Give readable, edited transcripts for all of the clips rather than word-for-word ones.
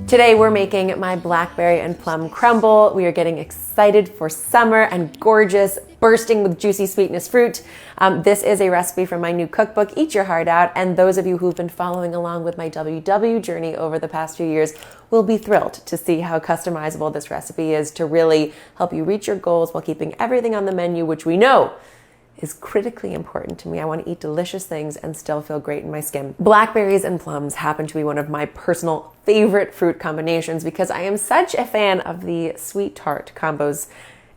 Today we're making my blackberry and plum crumble. We are getting excited for summer and gorgeous, bursting with juicy sweetness fruit. This is a recipe from my new cookbook, Eat Your Heart Out, and those of you who've been following along with my WW journey over the past few years will be thrilled to see how customizable this recipe is to really help you reach your goals while keeping everything on the menu, which we know is critically important to me. I want to eat delicious things and still feel great in my skin. Blackberries and plums happen to be one of my personal favorite fruit combinations because I am such a fan of the sweet tart combos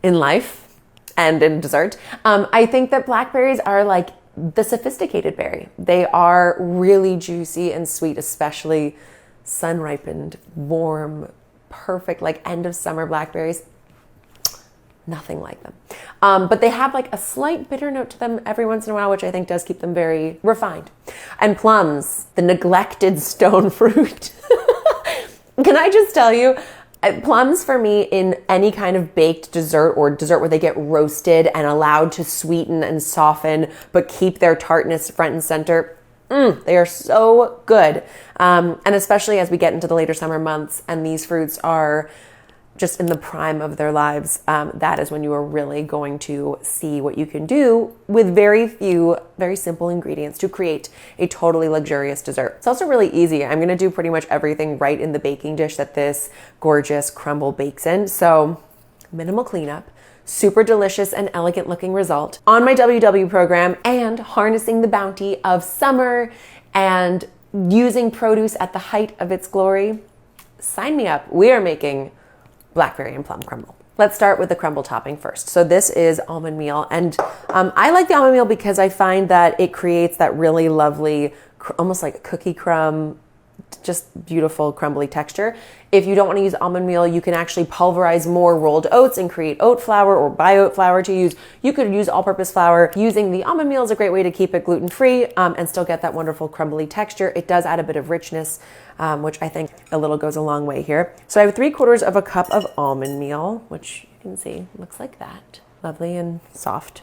in life and in dessert. I think that blackberries are like the sophisticated berry. They are really juicy and sweet, especially sun-ripened, warm, perfect, like end of summer blackberries. Nothing like them. But they have like a slight bitter note to them every once in a while, which I think does keep them very refined. And plums, the neglected stone fruit. Can I just tell you, plums for me in any kind of baked dessert or dessert where they get roasted and allowed to sweeten and soften, but keep their tartness front and center. They are so good. And especially as we get into the later summer months and these fruits are just in the prime of their lives, that is when you are really going to see what you can do with very few, very simple ingredients to create a totally luxurious dessert. It's also really easy. I'm gonna do pretty much everything right in the baking dish that this gorgeous crumble bakes in. So minimal cleanup, super delicious and elegant looking result. On my WW program and harnessing the bounty of summer and using produce at the height of its glory, sign me up. We are making blackberry and plum crumble. Let's start with the crumble topping first. So this is almond meal, and I like the almond meal because I find that it creates that really lovely, almost like cookie crumb, just beautiful crumbly texture. If you don't want to use almond meal, you can actually pulverize more rolled oats and create oat flour or buy oat flour to use. You could use all-purpose flour. Using the almond meal is a great way to keep it gluten-free and still get that wonderful crumbly texture. It does add a bit of richness, which I think a little goes a long way here. So I have 3/4 of a cup of almond meal, which you can see looks like that. Lovely and soft.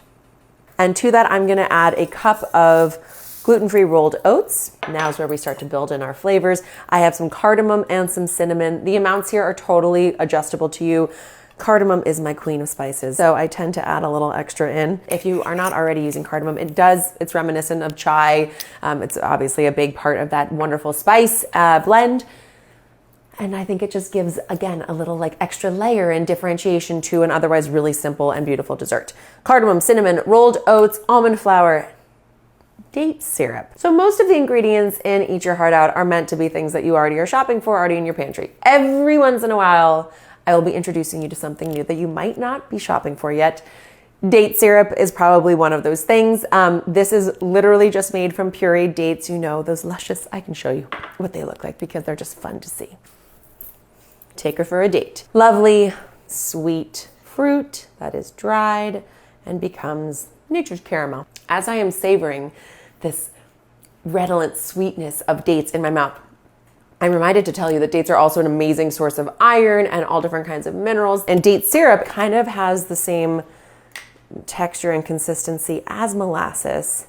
And to that, I'm gonna add a cup of gluten-free rolled oats. Now's where we start to build in our flavors. I have some cardamom and some cinnamon. The amounts here are totally adjustable to you. Cardamom is my queen of spices, so I tend to add a little extra in. If you are not already using cardamom, it's reminiscent of chai. It's obviously a big part of that wonderful spice blend. And I think it just gives, again, a little like extra layer and differentiation to an otherwise really simple and beautiful dessert. Cardamom, cinnamon, rolled oats, almond flour, date syrup. So most of the ingredients in Eat Your Heart Out are meant to be things that you already are shopping for, already in your pantry. Every once in a while, I will be introducing you to something new that you might not be shopping for yet. Date syrup is probably one of those things. This is literally just made from pureed dates. You know, those luscious, I can show you what they look like because they're just fun to see. Take her for a date. Lovely, sweet fruit that is dried and becomes nature's caramel. As I am savoring this redolent sweetness of dates in my mouth, I'm reminded to tell you that dates are also an amazing source of iron and all different kinds of minerals. And date syrup kind of has the same texture and consistency as molasses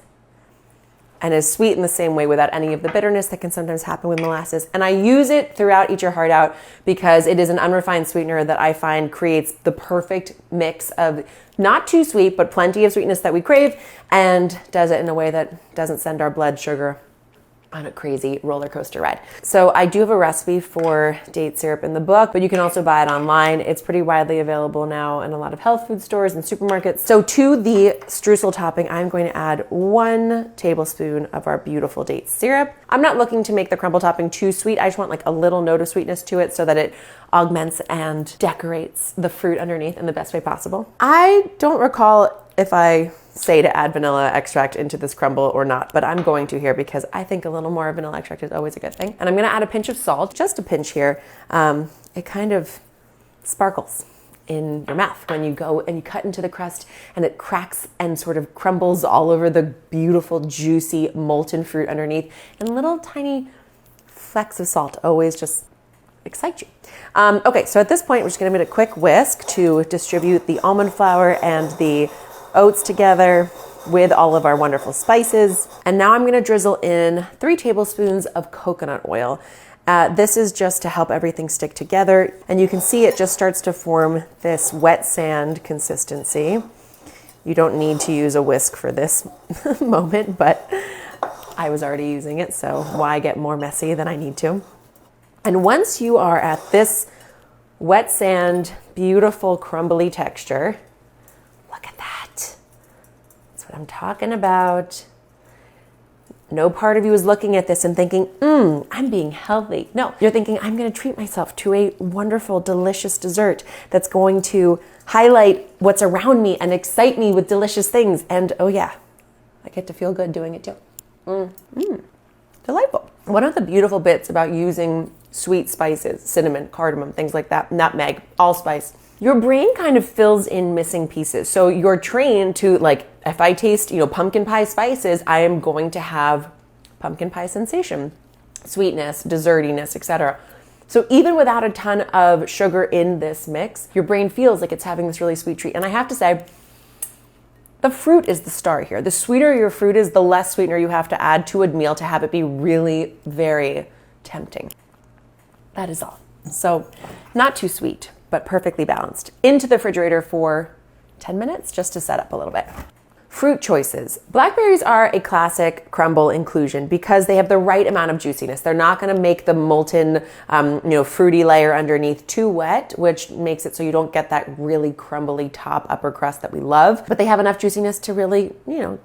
and is sweet in the same way without any of the bitterness that can sometimes happen with molasses. And I use it throughout Eat Your Heart Out because it is an unrefined sweetener that I find creates the perfect mix of not too sweet, but plenty of sweetness that we crave, and does it in a way that doesn't send our blood sugar on a crazy roller coaster ride. So I do have a recipe for date syrup in the book, but you can also buy it online. It's pretty widely available now in a lot of health food stores and supermarkets. So to the streusel topping, I'm going to add 1 tablespoon of our beautiful date syrup. I'm not looking to make the crumble topping too sweet. I just want like a little note of sweetness to it so that it augments and decorates the fruit underneath in the best way possible. I don't recall if I say to add vanilla extract into this crumble or not, but I'm going to here because I think a little more vanilla extract is always a good thing. And I'm gonna add a pinch of salt, just a pinch here. It kind of sparkles in your mouth when you go and you cut into the crust and it cracks and sort of crumbles all over the beautiful, juicy, molten fruit underneath. And little tiny flecks of salt always just excite you. Okay, so at this point, we're just gonna give it a quick whisk to distribute the almond flour and the oats together with all of our wonderful spices. And now I'm gonna drizzle in 3 tablespoons of coconut oil. This is just to help everything stick together. And you can see it just starts to form this wet sand consistency. You don't need to use a whisk for this moment, but I was already using it, so why get more messy than I need to? And once you are at this wet sand, beautiful crumbly texture, look at that. That's what I'm talking about. No part of you is looking at this and thinking, I'm being healthy. No, you're thinking, I'm going to treat myself to a wonderful, delicious dessert that's going to highlight what's around me and excite me with delicious things. And oh yeah, I get to feel good doing it too. Delightful. One of the beautiful bits about using sweet spices, cinnamon, cardamom, things like that, nutmeg, allspice, your brain kind of fills in missing pieces. So you're trained to, like, if I taste, pumpkin pie spices, I am going to have pumpkin pie sensation, sweetness, dessertiness, etc. So even without a ton of sugar in this mix, your brain feels like it's having this really sweet treat. And I have to say, the fruit is the star here. The sweeter your fruit is, the less sweetener you have to add to a meal to have it be really very tempting. That is all. So not too sweet, but perfectly balanced. Into the refrigerator for 10 minutes just to set up a little bit. Fruit choices. Blackberries are a classic crumble inclusion because they have the right amount of juiciness. They're not going to make the molten, fruity layer underneath too wet, which makes it so you don't get that really crumbly top upper crust that we love. But they have enough juiciness to really,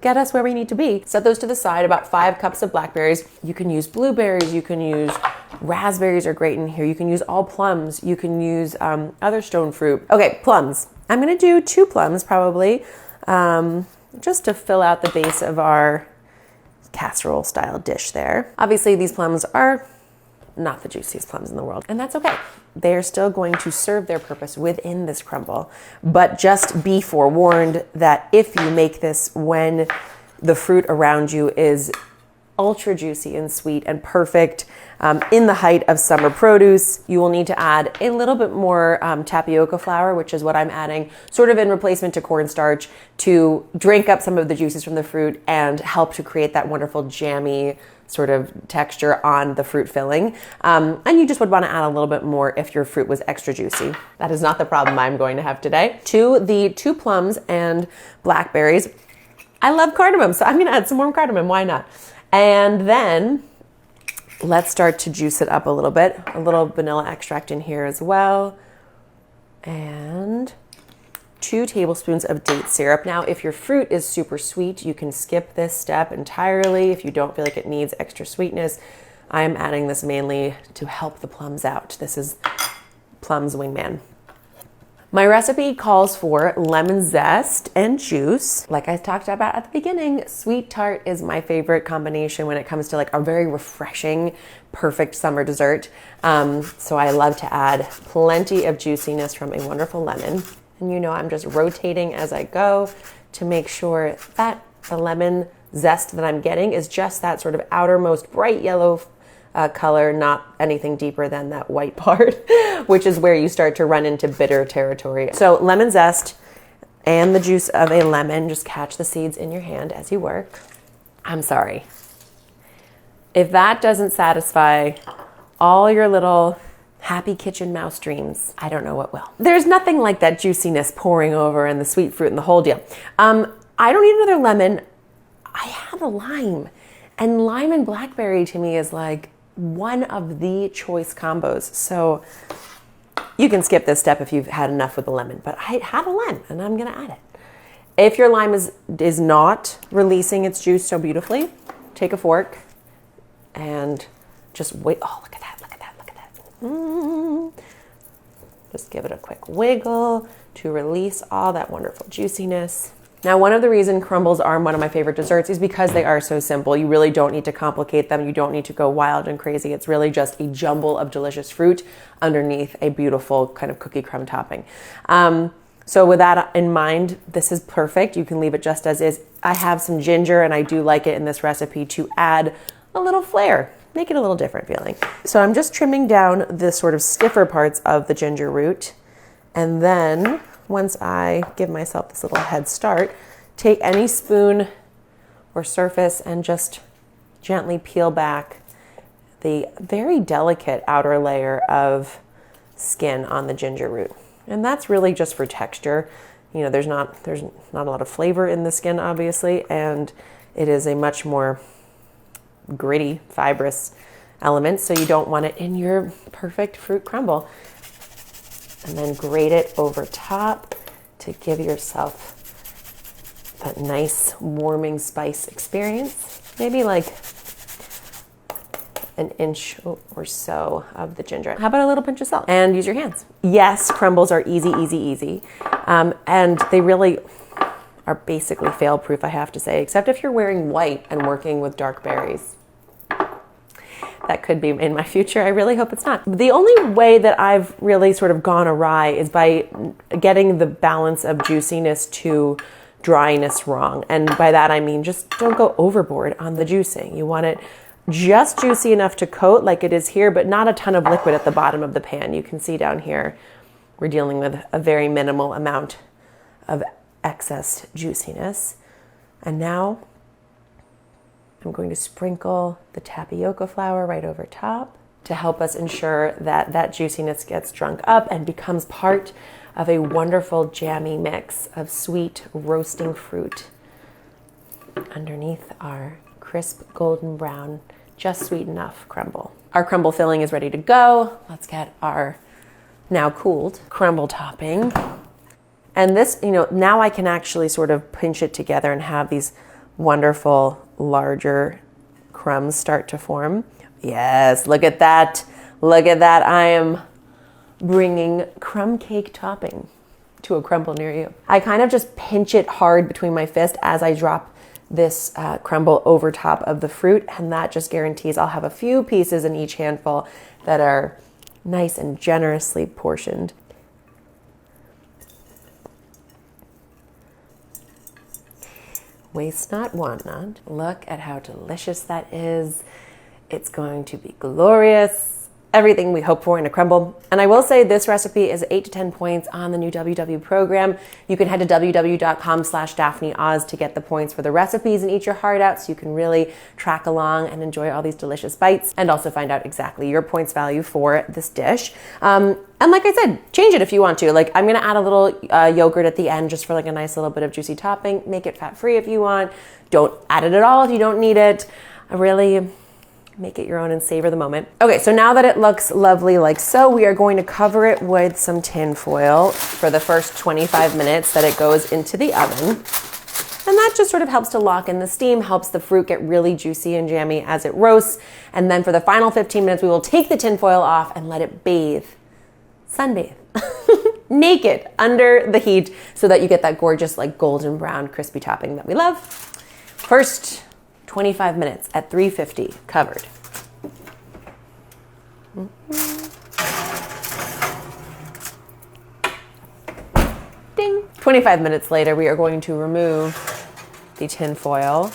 get us where we need to be. Set those to the side, about 5 cups of blackberries. You can use blueberries, you can use raspberries are great in here. You can use all plums. You can use other stone fruit. Okay, plums. I'm going to do 2 plums probably. Just to fill out the base of our casserole style dish there. Obviously these plums are not the juiciest plums in the world, and that's okay. They're still going to serve their purpose within this crumble, but just be forewarned that if you make this when the fruit around you is ultra juicy and sweet and perfect, in the height of summer produce, you will need to add a little bit more tapioca flour, which is what I'm adding, sort of in replacement to cornstarch, to drink up some of the juices from the fruit and help to create that wonderful jammy sort of texture on the fruit filling. And you just would want to add a little bit more if your fruit was extra juicy. That is not the problem I'm going to have today. To the 2 plums and blackberries, I love cardamom, so I'm going to add some more cardamom. Why not? And then let's start to juice it up a little bit. A little vanilla extract in here as well. And 2 tablespoons of date syrup. Now, if your fruit is super sweet, you can skip this step entirely. If you don't feel like it needs extra sweetness, I'm adding this mainly to help the plums out. This is Plum's wingman. My recipe calls for lemon zest and juice. Like I talked about at the beginning, sweet tart is my favorite combination when it comes to like a very refreshing, perfect summer dessert. So I love to add plenty of juiciness from a wonderful lemon. And I'm just rotating as I go to make sure that the lemon zest that I'm getting is just that sort of outermost bright yellow color, not anything deeper than that white part, which is where you start to run into bitter territory. So lemon zest and the juice of a lemon, just catch the seeds in your hand as you work. I'm sorry. If that doesn't satisfy all your little happy kitchen mouse dreams, I don't know what will. There's nothing like that juiciness pouring over and the sweet fruit and the whole deal. I don't need another lemon. I have a lime. And lime and blackberry to me is like one of the choice combos. So you can skip this step if you've had enough with the lemon, but I had a lime and I'm gonna add it. If your lime is not releasing its juice so beautifully, take a fork and just wait. Oh, look at that, look at that, look at that. Just give it a quick wiggle to release all that wonderful juiciness. Now, one of the reasons crumbles are one of my favorite desserts is because they are so simple. You really don't need to complicate them. You don't need to go wild and crazy. It's really just a jumble of delicious fruit underneath a beautiful kind of cookie crumb topping. So with that in mind, this is perfect. You can leave it just as is. I have some ginger, and I do like it in this recipe to add a little flair, make it a little different feeling. So I'm just trimming down the sort of stiffer parts of the ginger root, and then once I give myself this little head start, take any spoon or surface and just gently peel back the very delicate outer layer of skin on the ginger root. And that's really just for texture. You know, there's not a lot of flavor in the skin, obviously, and it is a much more gritty, fibrous element, so you don't want it in your perfect fruit crumble. And then grate it over top to give yourself that nice warming spice experience. Maybe like an inch or so of the ginger. How about a little pinch of salt? And use your hands. Yes, crumbles are easy, easy, easy. And they really are basically fail-proof, I have to say, except if you're wearing white and working with dark berries. That could be in my future. I really hope it's not. The only way that I've really sort of gone awry is by getting the balance of juiciness to dryness wrong. And by that, I mean, just don't go overboard on the juicing. You want it just juicy enough to coat like it is here, but not a ton of liquid at the bottom of the pan. You can see down here, we're dealing with a very minimal amount of excess juiciness. And now I'm going to sprinkle the tapioca flour right over top to help us ensure that that juiciness gets drunk up and becomes part of a wonderful jammy mix of sweet roasting fruit underneath our crisp golden brown, just sweet enough crumble. Our crumble filling is ready to go. Let's get our now cooled crumble topping. And this, you know, now I can actually sort of pinch it together and have these wonderful larger crumbs start to form. Yes, look at that. Look at that. I am bringing crumb cake topping to a crumble near you. I kind of just pinch it hard between my fist as I drop this crumble over top of the fruit, and that just guarantees I'll have a few pieces in each handful that are nice and generously portioned. Waste not, want not. Look at how delicious that is. It's going to be glorious. Everything we hope for in a crumble. And I will say this recipe is 8 to 10 points on the new WW program. You can head to www.com/daphneoz to get the points for the recipes and eat your heart out, so you can really track along and enjoy all these delicious bites and also find out exactly your points value for this dish. And like I said, change it if you want to. Like, I'm gonna add a little yogurt at the end just for like a nice little bit of juicy topping. Make it fat-free if you want. Don't add it at all if you don't need it. I really make it your own and savor the moment. Okay, so now that it looks lovely like so, we are going to cover it with some tin foil for the first 25 minutes that it goes into the oven. And that just sort of helps to lock in the steam, helps the fruit get really juicy and jammy as it roasts. And then for the final 15 minutes, we will take the tin foil off and let it bathe, sunbathe, naked under the heat so that you get that gorgeous like golden brown crispy topping that we love. First 25 minutes at 350 covered. Ding. 25 minutes later, we are going to remove the tin foil.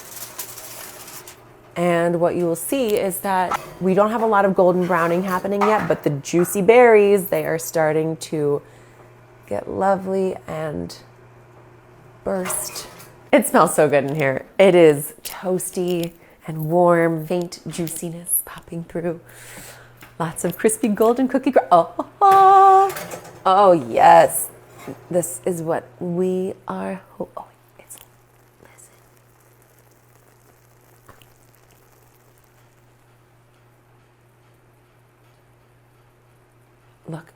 And what you will see is that we don't have a lot of golden browning happening yet, but the juicy berries, they are starting to get lovely and burst. It smells so good in here. It is toasty and warm, faint juiciness popping through. Lots of crispy golden cookie. Oh, yes. This is what we are. Oh, listen.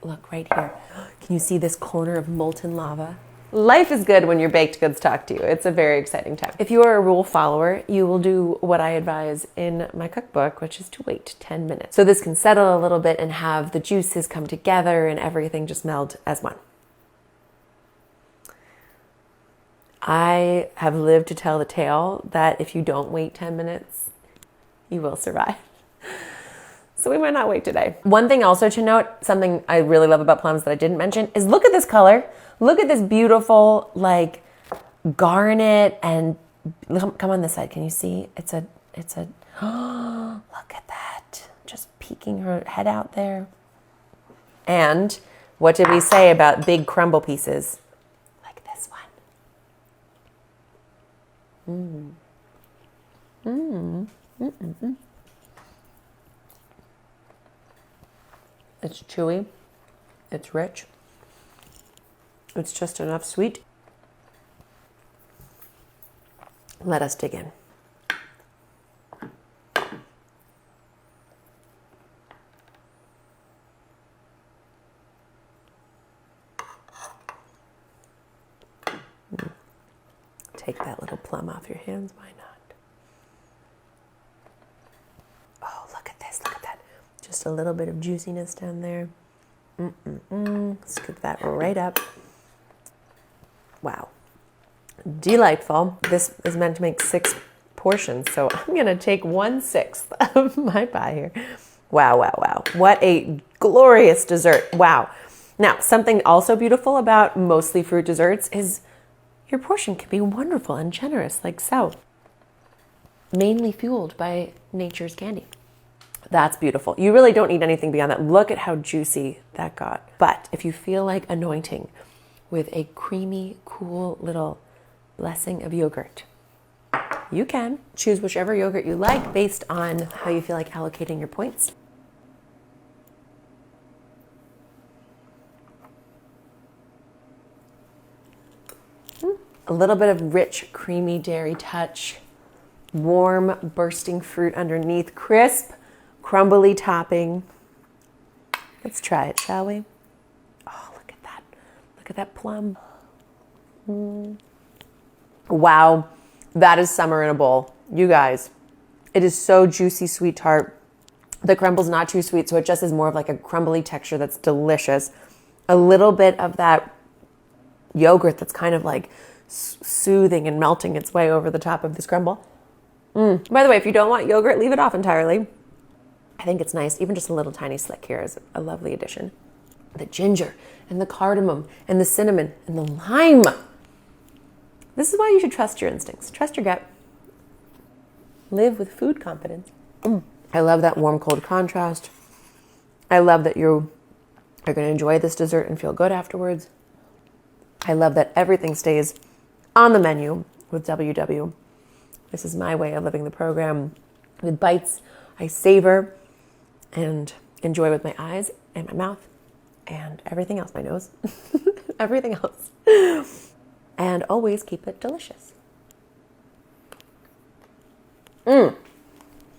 Look right here. Can you see this corner of molten lava? Life is good when your baked goods talk to you. It's a very exciting time. If you are a rule follower, you will do what I advise in my cookbook, which is to wait 10 minutes. So this can settle a little bit and have the juices come together and everything just meld as one. I have lived to tell the tale that if you don't wait 10 minutes, you will survive. So we might not wait today. One thing also to note, something I really love about plums that I didn't mention, is look at this color. Look at this beautiful, like, garnet and come on this side. Can you see? It's a, oh, look at that. Just peeking her head out there. And what did we say about big crumble pieces? Like this one. It's chewy. It's rich. It's just enough sweet. Let us dig in. Take that little plum off your hands, why not? Oh, look at this, look at that. Just a little bit of juiciness down there. Scoop that right up. Wow. Delightful. This is meant to make 6 portions, so I'm gonna take 1/6 of my pie here. Wow, wow, wow. What a glorious dessert. Wow. Now, something also beautiful about mostly fruit desserts is your portion can be wonderful and generous, like so. Mainly fueled by nature's candy. That's beautiful. You really don't need anything beyond that. Look at how juicy that got. But if you feel like anointing with a creamy, cool little blessing of yogurt, you can choose whichever yogurt you like based on how you feel like allocating your points. A little bit of rich, creamy dairy touch, warm, bursting fruit underneath, crisp, crumbly topping. Let's try it, shall we? Oh, look at that. Look at that plum. Wow, that is summer in a bowl. You guys, it is so juicy, sweet tart. The crumble's not too sweet, so it just is more of like a crumbly texture that's delicious. A little bit of that yogurt that's kind of like soothing and melting its way over the top of this crumble. By the way, if you don't want yogurt, leave it off entirely. I think it's nice. Even just a little tiny slick here is a lovely addition. The ginger and the cardamom and the cinnamon and the lime. This is why you should trust your instincts. Trust your gut. Live with food confidence. I love that warm-cold contrast. I love that you are going to enjoy this dessert and feel good afterwards. I love that everything stays on the menu with WW. This is my way of living the program. With bites, I savor and enjoy with my eyes and my mouth and everything else, my nose, everything else. And always keep it delicious.